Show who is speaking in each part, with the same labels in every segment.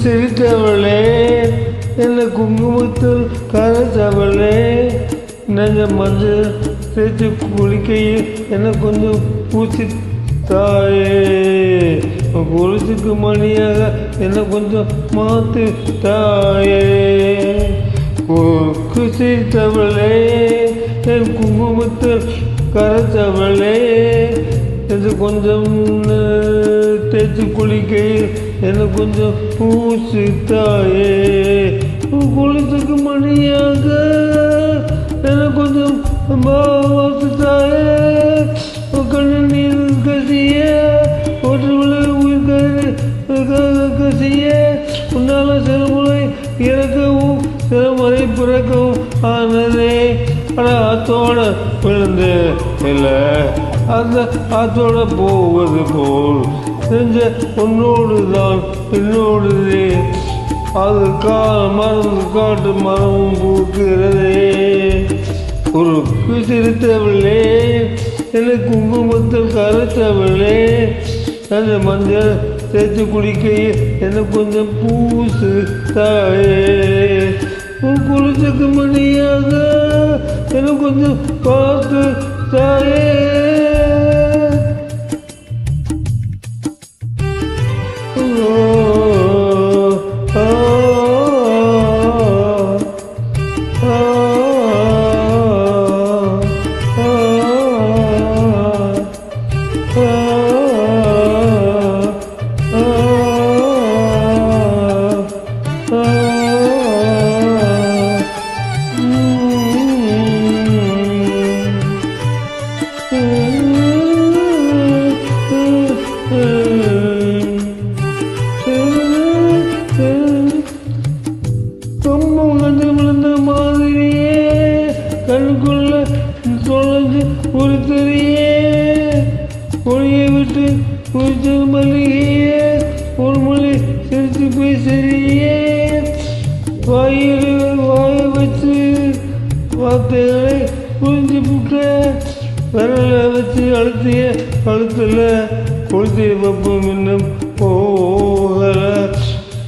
Speaker 1: சிரித்தவளே என்னை குங்குமத்தில் கரைத்தவளே நெஞ்ச மஞ்சள் தேய்ச்சி குளிக்கையில் என்னை கொஞ்சம் பூச்சி தாயே கொலுசுக்கு மணியாக என்னை கொஞ்சம் மாத்து தாயே சிரித்தவளே என் குங்குமத்தில் கரைத்தவளே இது கொஞ்சம் தேய்ச்சி குளிக்கையில் என்னை கொஞ்சம் பூசி தாயே கொலுசுக்கு மணியாக என்னை கொஞ்சம் மாத்து தாயே கண்ணு நீர் கசிய ஒற்றுமுறை உயிர் கசிய உன்னால சிறுமுறை இறக்கவும் சிறுமுறை பிறக்கவும் ஆனதே ஆனால் ஆத்தோட விழுந்து இல்லை அந்த ஆத்தோட போவது போல் செஞ்ச உன்னோடு தான் என்னோடுதே அது மறந்து காட்டு மரமும் பூக்கிறதே ஒரு சிரித்தவளே என்னை குங்குமத்தில் கரைத்தவளே அந்த மஞ்சள் தேய்ச்சி குளிக்கையில் என்னை கொஞ்சம் பூசு தாயே குளிச்சுக்கு மணியாக என்னை கொஞ்சம் பார்த்து தாயே விழுந்த மாதிரியே கண்ணுக்குள்ள தொலைஞ்சு ஒரு தெரியே ஒளியை விட்டு குளிச்ச மல்லிகையே ஒரு மொழி சிரிச்சு பேசுறியே வாயை வச்சு வார்த்தைகளை புரிஞ்சு விட்ட விரலை வச்சு அழுத்திய கழுத்தில் கொளுத்திய வெப்பம் இன்னும் போகல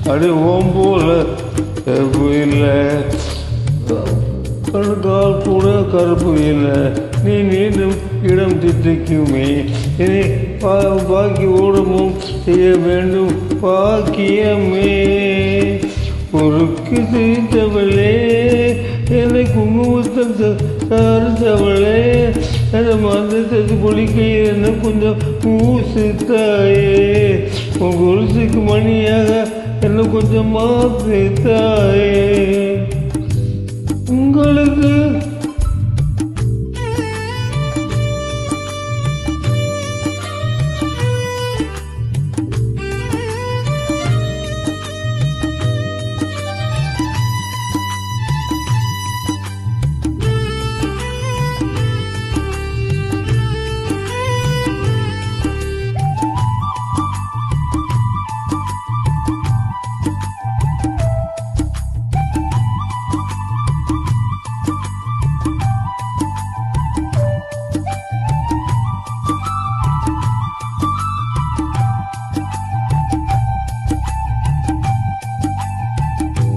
Speaker 1: அடி ஓம் போல கருப்பு இல்லை கண்கால் கூட கருப்பு இல்லை நீ நீண்டும் இடம் திட்டிக்குமே இனி பாக்கி ஓடமும் செய்ய வேண்டும் பாக்கியமே பொறுக்கு சிரித்தவளே என்னை குங்குமத்தில் சாரித்தவளே என்னை மந்தத்தை குளிக்கையில் என்ன கொஞ்சம் பூசித்தாயே உன் கொலுசுக்கு மணியாக என்ன கொஞ்சம் மாத்தாயே உங்களுக்கு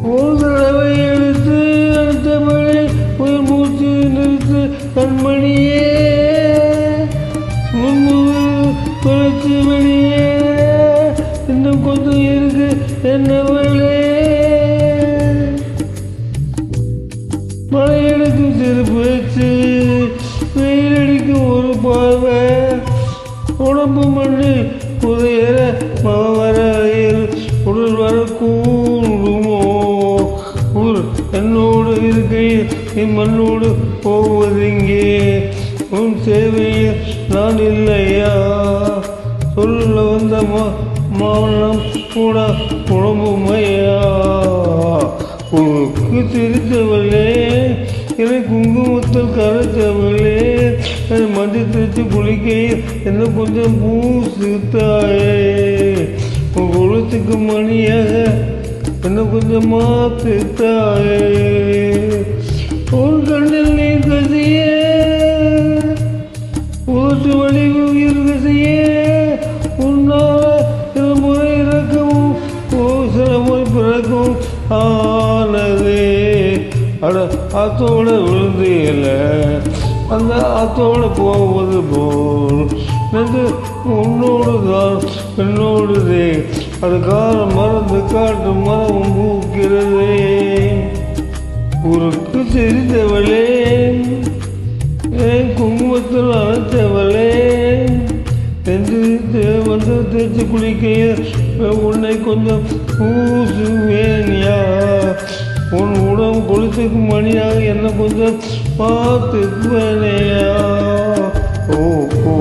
Speaker 1: ஒரு தடவை எடுத்து அடுத்தபடி ஒரு மூச்சு நிறுத்து கண்மணியே முன்முக குறைச்சி வெளியே இன்னும் கொஞ்சம் இருக்கு என்னவளே மழை எடுக்கும் சிறு பேச்சு வெயிலடிக்கும் ஒரு பார்வை உடம்பு மண்ணு புதையற மவரையில் உடல் வர கூடுமோ என்னோடு இருக்கையில் நீ மண்ணோடு போவதெங்கே உன் சேவையில் நான் இல்லையா சொல்ல வந்த மௌனம் கூட உடம்புமையா உனக்கு சிரித்தவளே என்னை குங்குமத்தில் கரைத்தவளே என் மஞ்சள் தேய்ச்சி குளிக்கையில் என்ன கொஞ்சம் பூசு தாயே உன் கொலுசுக்கு மணியாக என்ன கொஞ்சம் மாத்து தாயே உன் கண்ணில் நீ கசிய ஊற்று வழி உயிர் கசிய உன்னால் சில முறை இறக்கவும் சில முறை பிறக்கும் ஆனதே. அட ஆத்தோட விழுந்தியல அந்த ஆத்தோட போவது போல் நெஞ்சு உன்னோடு தான் என்னோடுதே. அது காலம் மறந்து காட்டு மரமும் பூக்கிறதே. ஊருக்கு தெரிந்தவளே என் குங்குமத்தில் அழைத்தவளே என்று வந்து தேய்ச்சி குளிக்கையில் உன்னை கொஞ்சம் பூசுவேனியா. உன் உடம்பு கொளுத்துக்கு மணியாக என்ன கொஞ்சம் பார்த்துக்குவேனையா. ஓ ஓ